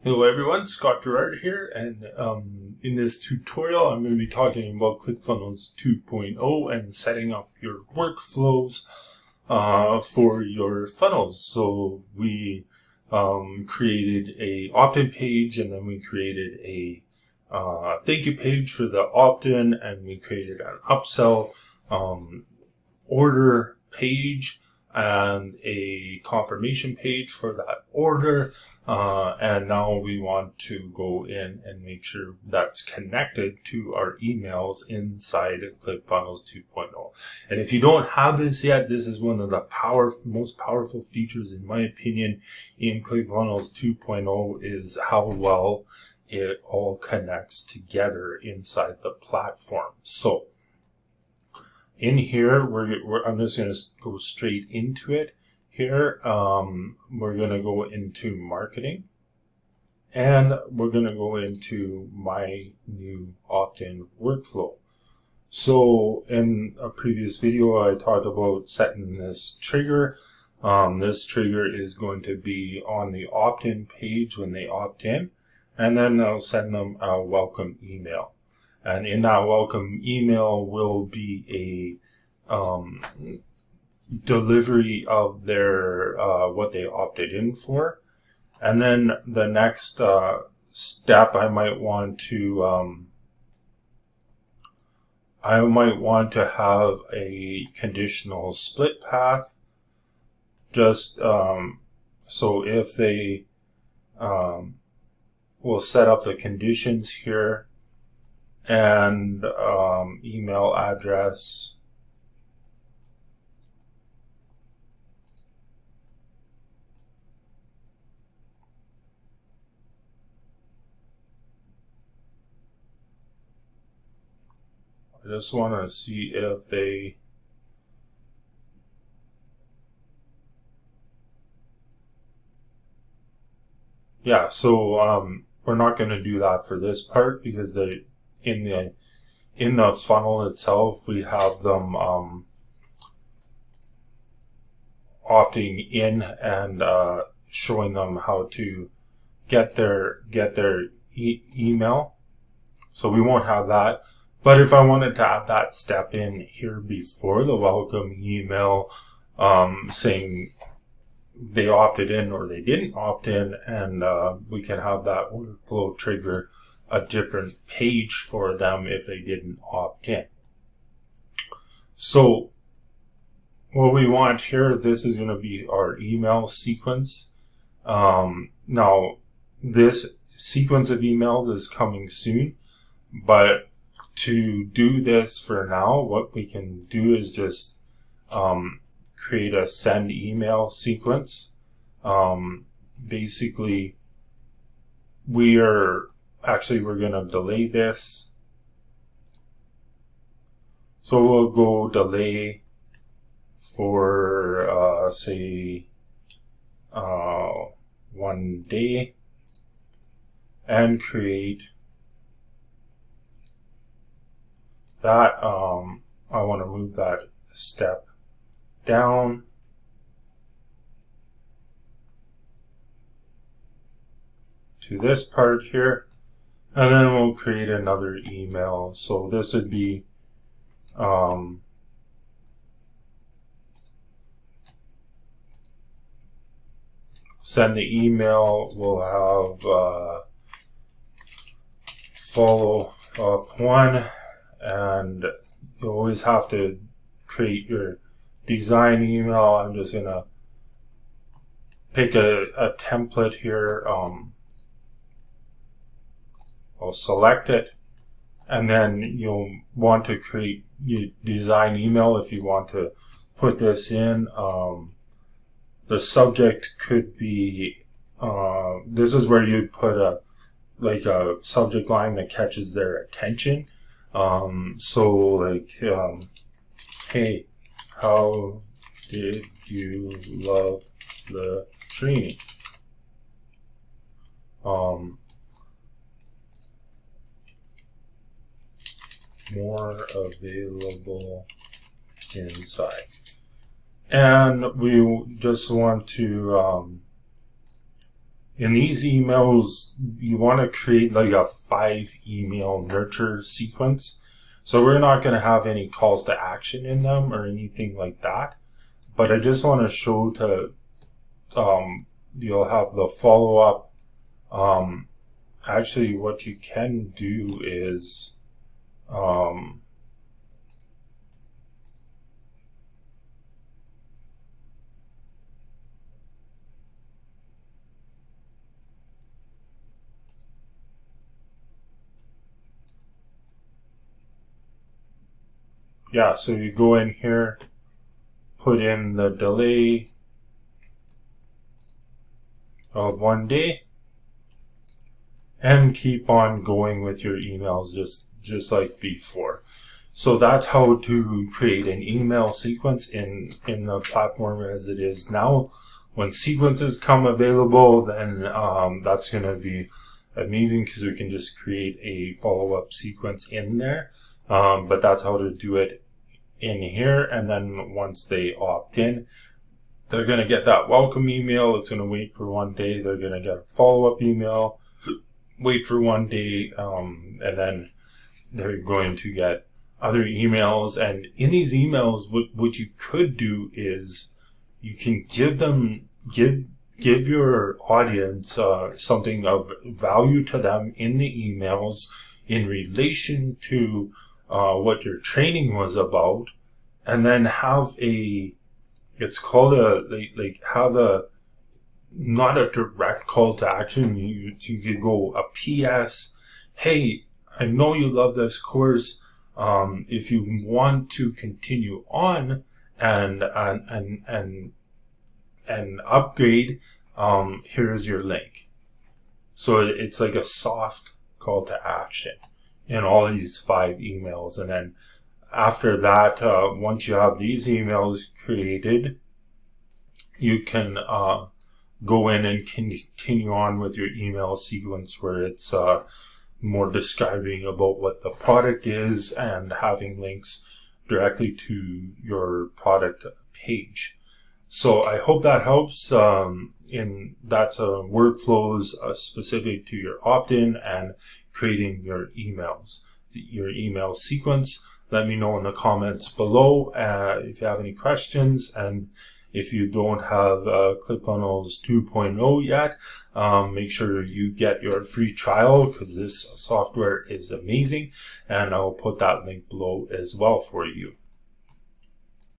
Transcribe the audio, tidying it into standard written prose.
Hello everyone, Scott Girard here, and in this tutorial I'm going to be talking about Clickfunnels 2.0 and setting up your workflows for your funnels. So we created a opt-in page, and then we created a thank you page for the opt-in, and we created an upsell order page and a confirmation page for that order. And now we want to go in and make sure that's connected to our emails inside of ClickFunnels 2.0. And if you don't have this yet, this is one of the most powerful features, in my opinion, in ClickFunnels 2.0 is how well it all connects together inside the platform. So in here, I'm just going to go straight into it. Here, we're going to go into marketing, and we're going to go into my new opt-in workflow. So in a previous video, I talked about setting this trigger. This trigger is going to be on the opt-in page when they opt in, and then I'll send them a welcome email. And in that welcome email will be a delivery of their what they opted in for. And then the next step, I might want to have a conditional split path, just so if they will set up the conditions here, and email address, I just want to see if they so we're not going to do that for this part, because in the funnel itself we have them opting in and showing them how to get their email. So we won't have that. But if I wanted to have that step in here before the welcome email, saying they opted in or they didn't opt in, and we can have that workflow trigger a different page for them if they didn't opt in. So what we want here, this is going to be our email sequence. Now this sequence of emails is coming soon, but to do this for now, what we can do is just create a send email sequence. Basically, we're going to delay this. So we'll go delay for say 1 day, and create that. I want to move that step down to this part here, and then we'll create another email. So this would be send the email. We'll have follow up 1, and you always have to create your design email. I'm just gonna pick a template here. I'll select it, and then you'll want to create your design email if you want to put this in. The subject could be this is where you'd put a subject line that catches their attention. So like, hey, how did you love the training? More available inside. And we just want to In these emails, you want to create like a 5 email nurture sequence. So we're not going to have any calls to action in them or anything like that. But I just want to show to, you'll have the follow up. Actually, what you can do is, yeah, so you go in here, put in the delay of 1 day, and keep on going with your emails just like before. So that's how to create an email sequence in the platform as it is now. When sequences come available, then that's going to be amazing because we can just create a follow-up sequence in there. But that's how to do it in here. And then once they opt in, they're going to get that welcome email. It's going to wait for 1 day. They're going to get a follow-up email, wait for 1 day, and then they're going to get other emails. And in these emails, what you could do is you can give your audience something of value to them in the emails in relation to what your training was about, and then have it's called have a, not a direct call to action. You could go a PS, hey, I know you love this course. If you want to continue on and upgrade, here's your link. So it's like a soft call to action in all these 5 emails. And then after that, once you have these emails created, you can go in and continue on with your email sequence where it's more describing about what the product is and having links directly to your product page. So I hope that helps. That's workflows specific to your opt-in and creating your emails, your email sequence. Let me know in the comments below if you have any questions. And if you don't have Clickfunnels 2.0 yet, make sure you get your free trial because this software is amazing. And I'll put that link below as well for you.